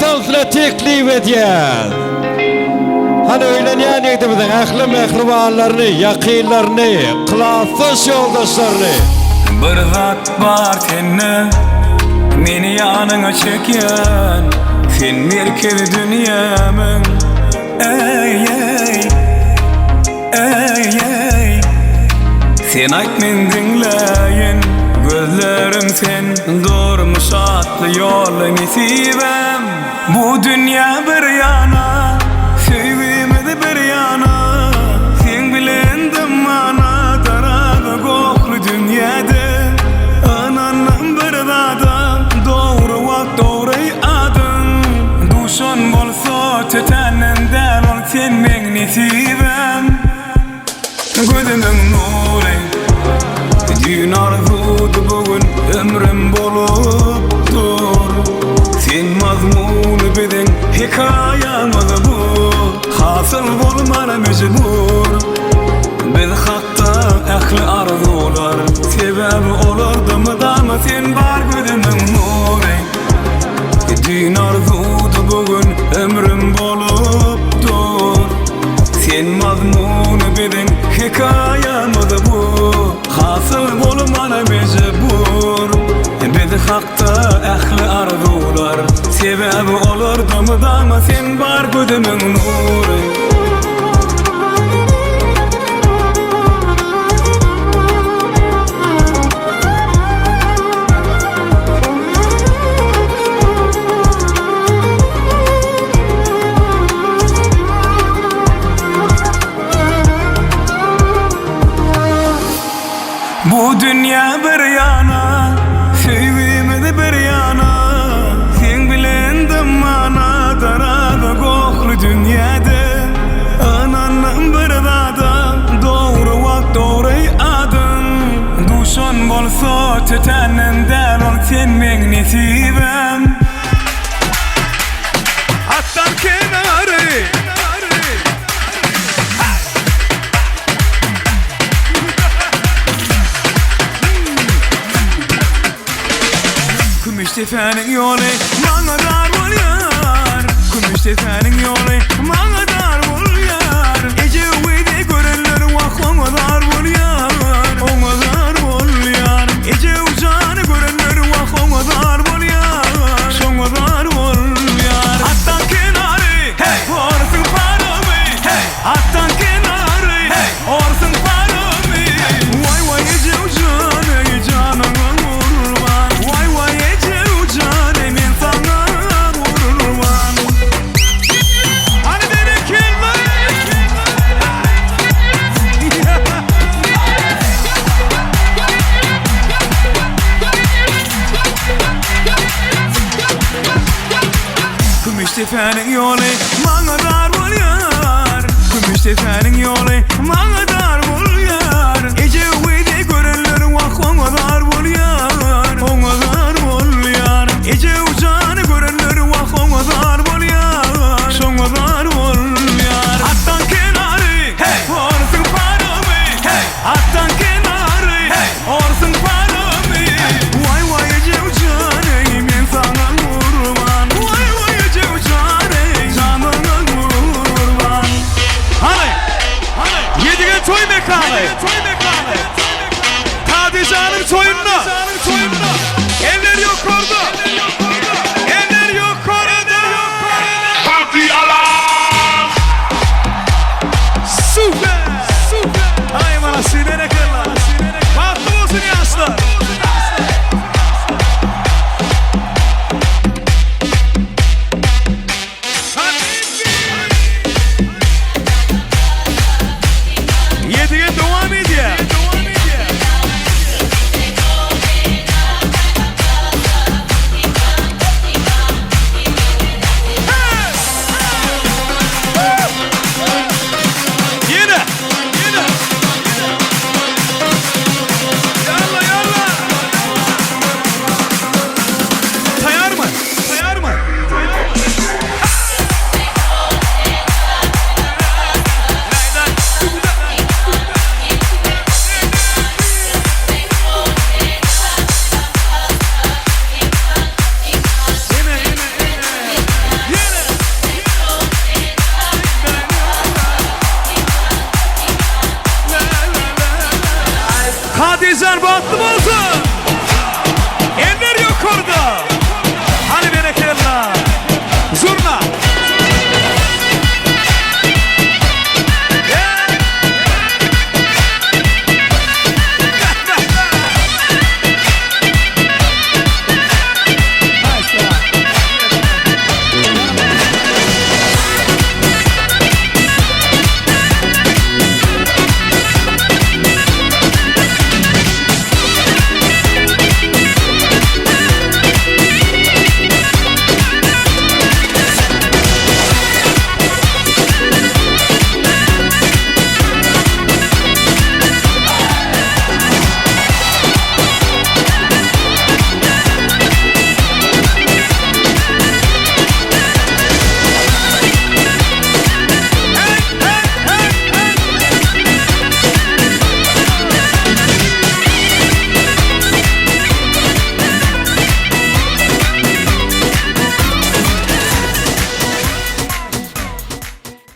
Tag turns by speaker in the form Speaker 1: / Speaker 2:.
Speaker 1: dansla teklif ediyaz. Hani öyle neydi bizden ahli mehribanlarını, yakınlarını, kılasız yoldaşlarını.
Speaker 2: Bir zat var senne, meni yanına çeken, sen merkezi dünyamın. Ey ey, ey ey, sen ayt men dinleyin, gözlerim sen durmuş atlı yolu nesibem. Bu dünya bir yana, sevgimiz bir yana, sen bilendim ana tarağı koklu dünyada. Ananın bir dada, doğru vakt doğru adım. Duşun bolsa tüteninden ol sen men nesibem. Gözümün nuru, dün arzudu bugün ömrüm bolup dur. Sen mazmunu bizden hikayamız bu, hasıl bolmana mecbur. Biz hatta ahli arzular, sebebi olurdum da mı sen var gözümün nuru. Dün arzudu bugün ömrüm bolup dur. Sen mazmunu bizden hikayamız bu, hasıl bolmana mecbur. Biz hakta ahli arzular, sebebi olurdum da mı sen var gözümün nuru. Bu dünya bir yana, sevgimiz bir yana, sen bilendim ana tarağı koklu dünyada. Ananın bir dada, doğru vakt doğru adım. Duşun bolsa tüteninden ol sen men nesibem. Attan kenarı, Kümüştepe'nin yolu bana dar bul yar. Kümüştepe'nin yolu bana dar bul yar. Ecevide görenler vah ona dar bul yar. Ona dar bul yar. Ecevcanı görenler vah ona dar bul yar. Ona dar bul yar. Attan kenarı, hey, orsın paramı, hey. Attan kenarı, hey, orsın paramı. Vay vay Ecevcanı, canına vurman. Vay vay Ecevcanı, men sana vurman. Hani beni kirli. Kümüştepe'nin yolu bana dar bul yar. Kümüştepe'nin yolu bana